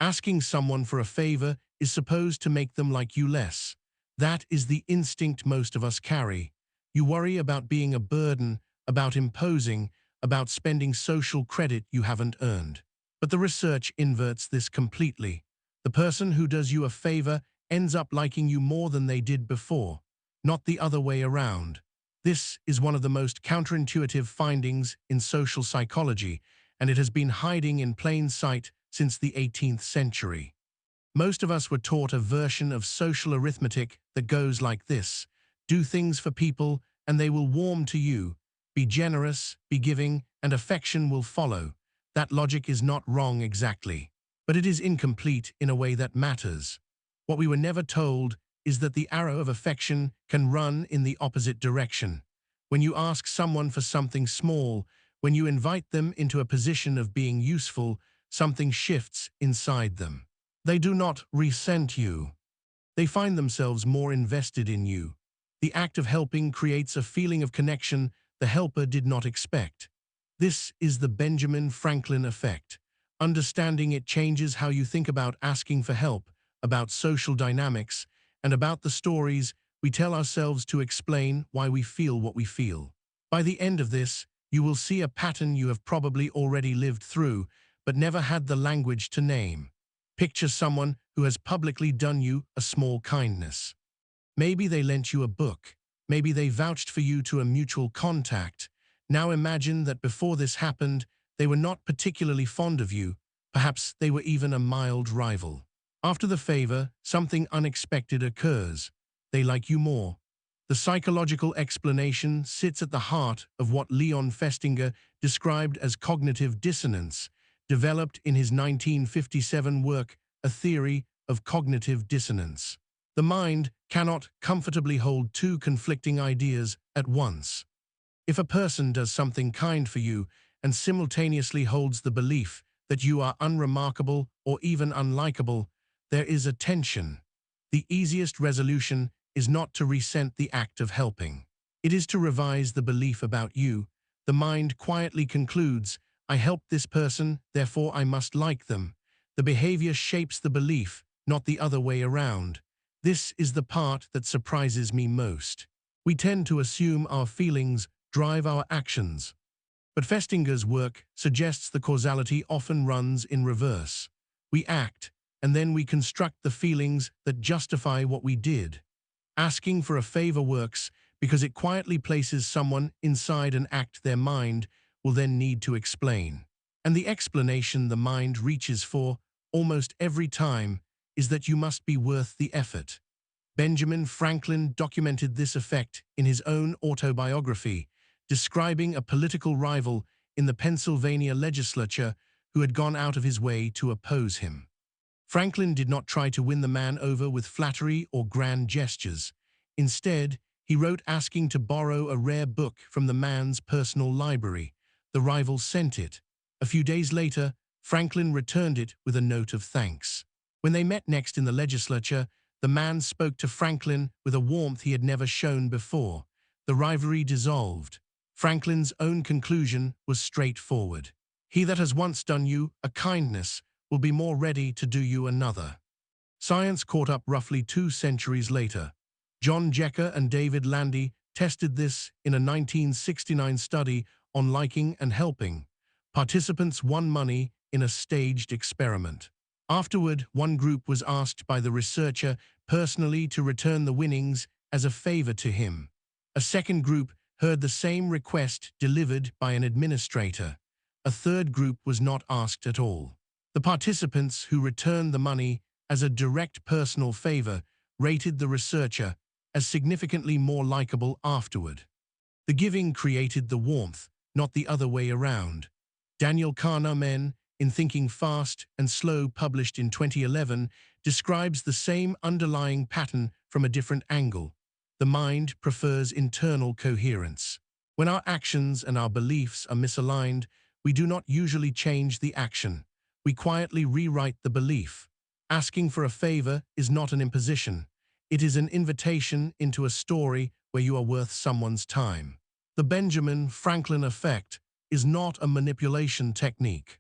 Asking someone for a favor is supposed to make them like you less. That is the instinct most of us carry. You worry about being a burden, about imposing, about spending social credit you haven't earned. But the research inverts this completely. The person who does you a favor ends up liking you more than they did before, not the other way around. This is one of the most counterintuitive findings in social psychology, and it has been hiding in plain sight since the 18th century. Most of us were taught a version of social arithmetic that goes like this: do things for people and they will warm to you. Be generous, be giving, and affection will follow. That logic is not wrong exactly, but it is incomplete in a way that matters. What we were never told is that the arrow of affection can run in the opposite direction. When you ask someone for something small, when you invite them into a position of being useful, something shifts inside them. They do not resent you. They find themselves more invested in you. The act of helping creates a feeling of connection the helper did not expect. This is the Benjamin Franklin effect. Understanding it changes how you think about asking for help, about social dynamics, and about the stories we tell ourselves to explain why we feel what we feel. By the end of this, you will see a pattern you have probably already lived through, but never had the language to name. Picture someone who has publicly done you a small kindness. Maybe they lent you a book. Maybe they vouched for you to a mutual contact. Now imagine that before this happened, they were not particularly fond of you. Perhaps they were even a mild rival. After the favor, something unexpected occurs. They like you more. The psychological explanation sits at the heart of what Festinger described as cognitive dissonance, developed in his 1957 work, A Theory of Cognitive Dissonance. The mind cannot comfortably hold two conflicting ideas at once. If a person does something kind for you and simultaneously holds the belief that you are unremarkable or even unlikable, there is a tension. The easiest resolution is not to resent the act of helping. It is to revise the belief about you. The mind quietly concludes, I helped this person, therefore I must like them. The behavior shapes the belief, not the other way around. This is the part that surprises me most. We tend to assume our feelings drive our actions. But Festinger's work suggests the causality often runs in reverse. We act, and then we construct the feelings that justify what we did. Asking for a favor works because it quietly places someone inside an act their mind will then need to explain. And the explanation the mind reaches for, almost every time, is that you must be worth the effort. Benjamin Franklin documented this effect in his own autobiography, describing a political rival in the Pennsylvania legislature who had gone out of his way to oppose him. Franklin did not try to win the man over with flattery or grand gestures. Instead, he wrote asking to borrow a rare book from the man's personal library. The rival sent it. A few days later, Franklin returned it with a note of thanks. When they met next in the legislature, the man spoke to Franklin with a warmth he had never shown before. The rivalry dissolved. Franklin's own conclusion was straightforward. He that has once done you a kindness will be more ready to do you another. Science caught up roughly 2 centuries later. John Jecker and David Landy tested this in a 1969 study on liking and helping. Participants won money in a staged experiment. Afterward, one group was asked by the researcher personally to return the winnings as a favor to him. A second group heard the same request delivered by an administrator. A third group was not asked at all. The participants who returned the money as a direct personal favor rated the researcher as significantly more likable afterward. The giving created the warmth, not the other way around. Daniel Kahneman, in Thinking Fast and Slow, published in 2011, describes the same underlying pattern from a different angle. The mind prefers internal coherence. When our actions and our beliefs are misaligned, we do not usually change the action. We quietly rewrite the belief. Asking for a favor is not an imposition. It is an invitation into a story where you are worth someone's time. The Benjamin Franklin effect is not a manipulation technique.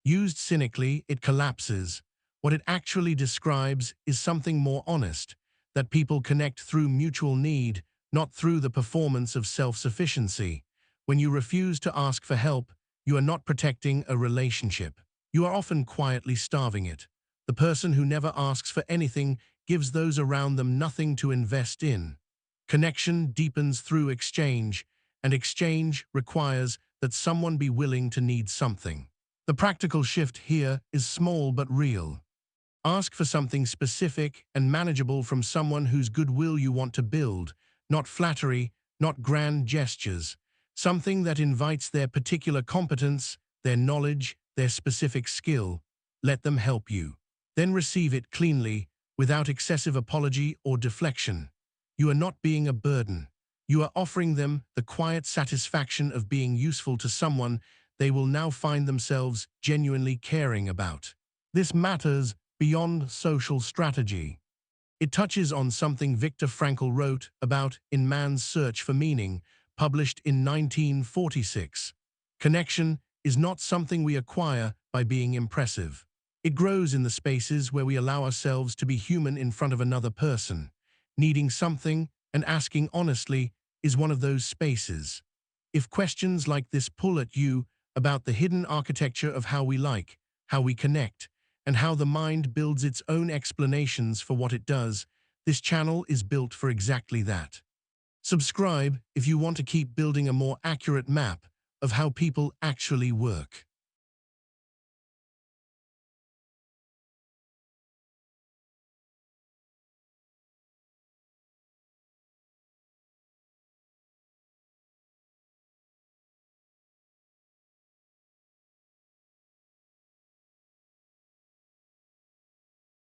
Used cynically, it collapses. What it actually describes is something more honest, that people connect through mutual need, not through the performance of self-sufficiency. When you refuse to ask for help, you are not protecting a relationship. You are often quietly starving it. The person who never asks for anything gives those around them nothing to invest in. Connection deepens through exchange, and exchange requires that someone be willing to need something. The practical shift here is small but real. Ask for something specific and manageable from someone whose goodwill you want to build, not flattery, not grand gestures. Something that invites their particular competence, their knowledge, their specific skill. Let them help you. Then receive it cleanly, without excessive apology or deflection. You are not being a burden. You are offering them the quiet satisfaction of being useful to someone they will now find themselves genuinely caring about. This matters beyond social strategy. It touches on something Viktor Frankl wrote about in Man's Search for Meaning, published in 1946. Connection is not something we acquire by being impressive. It grows in the spaces where we allow ourselves to be human in front of another person. Needing something and asking honestly is one of those spaces. If questions like this pull at you about the hidden architecture of how we like, how we connect, and how the mind builds its own explanations for what it does, this channel is built for exactly that. Subscribe if you want to keep building a more accurate map of how people actually work.